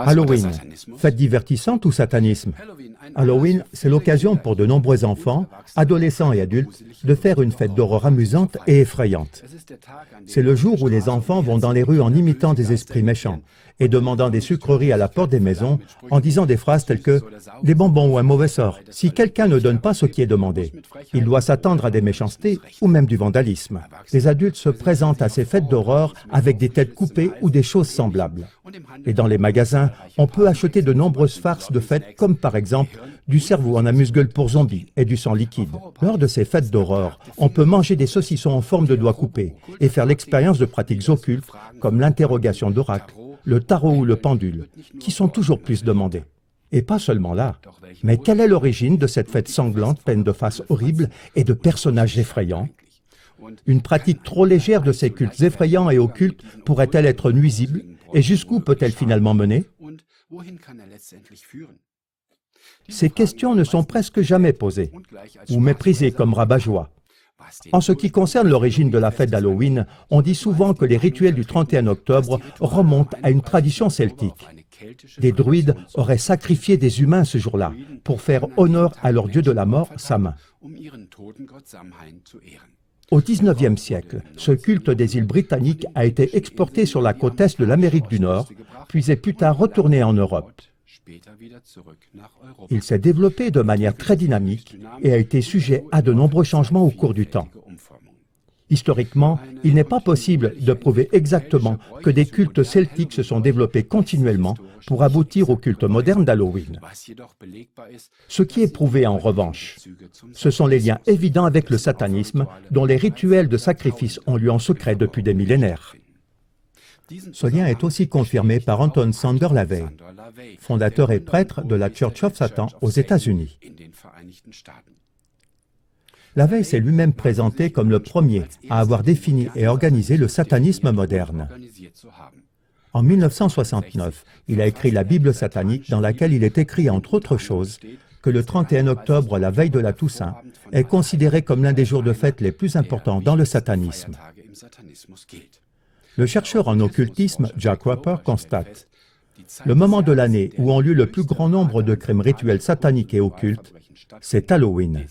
Halloween, fête divertissante ou satanisme? Halloween, c'est l'occasion pour de nombreux enfants, adolescents et adultes, de faire une fête d'horreur amusante et effrayante. C'est le jour où les enfants vont dans les rues en imitant des esprits méchants et demandant des sucreries à la porte des maisons en disant des phrases telles que « des bonbons ou un mauvais sort ». Si quelqu'un ne donne pas ce qui est demandé, il doit s'attendre à des méchancetés ou même du vandalisme. Les adultes se présentent à ces fêtes d'horreur avec des têtes coupées ou des choses semblables. Et dans les magasins, on peut acheter de nombreuses farces de fêtes comme par exemple du cerveau en amuse-gueule pour zombies et du sang liquide. Lors de ces fêtes d'horreur, on peut manger des saucissons en forme de doigts coupés et faire l'expérience de pratiques occultes comme l'interrogation d'oracle, le tarot ou le pendule, qui sont toujours plus demandés. Et pas seulement là. Mais quelle est l'origine de cette fête sanglante pleine de faces horribles et de personnages effrayants? Une pratique trop légère de ces cultes effrayants et occultes pourrait-elle être nuisible? Et jusqu'où peut-elle finalement mener? Ces questions ne sont presque jamais posées, ou méprisées comme rabat-joie. En ce qui concerne l'origine de la fête d'Halloween, on dit souvent que les rituels du 31 octobre remontent à une tradition celtique. Des druides auraient sacrifié des humains ce jour-là pour faire honneur à leur dieu de la mort, Samhain. Au XIXe siècle, ce culte des îles britanniques a été exporté sur la côte est de l'Amérique du Nord, puis est plus tard retourné en Europe. Il s'est développé de manière très dynamique et a été sujet à de nombreux changements au cours du temps. Historiquement, il n'est pas possible de prouver exactement que des cultes celtiques se sont développés continuellement pour aboutir au culte moderne d'Halloween. Ce qui est prouvé en revanche, ce sont les liens évidents avec le satanisme dont les rituels de sacrifice ont lieu en secret depuis des millénaires. Ce lien est aussi confirmé par Anton Sander LaVey, fondateur et prêtre de la Church of Satan aux États-Unis. LaVey s'est lui-même présenté comme le premier à avoir défini et organisé le satanisme moderne. En 1969, il a écrit la Bible satanique dans laquelle il est écrit, entre autres choses, que le 31 octobre, la veille de la Toussaint, est considéré comme l'un des jours de fête les plus importants dans le satanisme. Le chercheur en occultisme Jack Rapper constate « Le moment de l'année où ont lieu le plus grand nombre de crimes rituels sataniques et occultes, c'est Halloween. »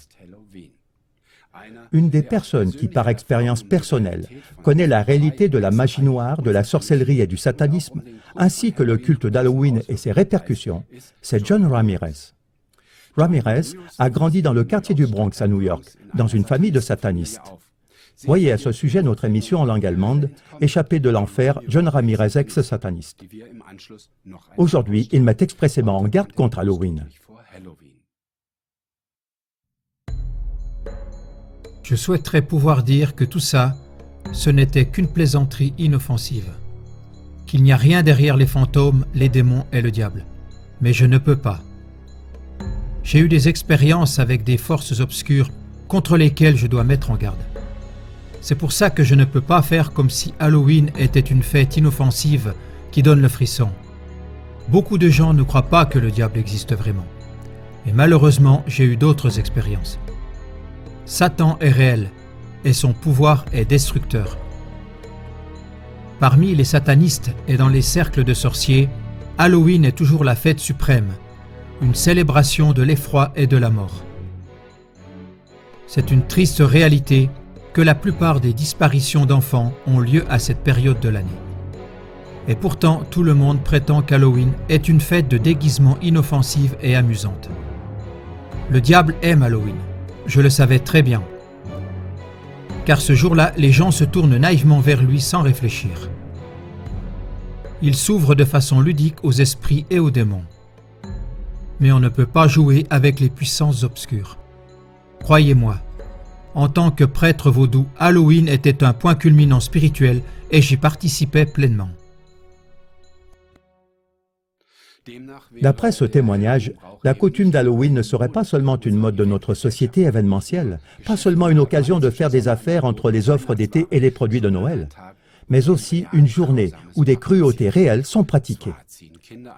Une des personnes qui, par expérience personnelle, connaît la réalité de la magie noire, de la sorcellerie et du satanisme, ainsi que le culte d'Halloween et ses répercussions, c'est John Ramirez. Ramirez a grandi dans le quartier du Bronx à New York, dans une famille de satanistes. Voyez à ce sujet notre émission en langue allemande, Échappé de l'enfer, John Ramirez ex-sataniste. Aujourd'hui, il met expressément en garde contre Halloween. Je souhaiterais pouvoir dire que tout ça, ce n'était qu'une plaisanterie inoffensive, qu'il n'y a rien derrière les fantômes, les démons et le diable. Mais je ne peux pas. J'ai eu des expériences avec des forces obscures contre lesquelles je dois mettre en garde. C'est pour ça que je ne peux pas faire comme si Halloween était une fête inoffensive qui donne le frisson. Beaucoup de gens ne croient pas que le diable existe vraiment. Et malheureusement, j'ai eu d'autres expériences. Satan est réel et son pouvoir est destructeur. Parmi les satanistes et dans les cercles de sorciers, Halloween est toujours la fête suprême, une célébration de l'effroi et de la mort. C'est une triste réalité que la plupart des disparitions d'enfants ont lieu à cette période de l'année. Et pourtant, tout le monde prétend qu'Halloween est une fête de déguisement inoffensive et amusante. Le diable aime Halloween, je le savais très bien. Car ce jour-là, les gens se tournent naïvement vers lui sans réfléchir. Il s'ouvre de façon ludique aux esprits et aux démons. Mais on ne peut pas jouer avec les puissances obscures. Croyez-moi, en tant que prêtre vaudou, Halloween était un point culminant spirituel et j'y participais pleinement. D'après ce témoignage, la coutume d'Halloween ne serait pas seulement une mode de notre société événementielle, pas seulement une occasion de faire des affaires entre les offres d'été et les produits de Noël, mais aussi une journée où des cruautés réelles sont pratiquées.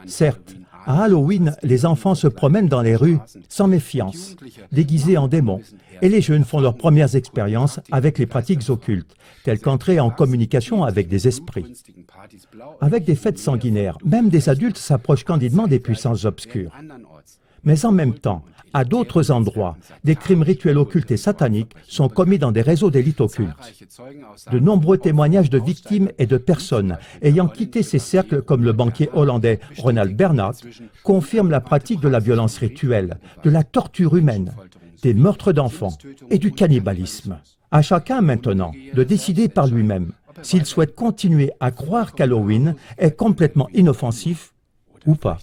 Certes, à Halloween, les enfants se promènent dans les rues sans méfiance, déguisés en démons, et les jeunes font leurs premières expériences avec les pratiques occultes, telles qu'entrer en communication avec des esprits. Avec des fêtes sanguinaires, même des adultes s'approchent candidement des puissances obscures. Mais en même temps, à d'autres endroits, des crimes rituels occultes et sataniques sont commis dans des réseaux d'élites occultes. De nombreux témoignages de victimes et de personnes ayant quitté ces cercles, comme le banquier hollandais Ronald Bernhard, confirment la pratique de la violence rituelle, de la torture humaine, des meurtres d'enfants et du cannibalisme. À chacun maintenant de décider par lui-même s'il souhaite continuer à croire qu'Halloween est complètement inoffensif ou pas.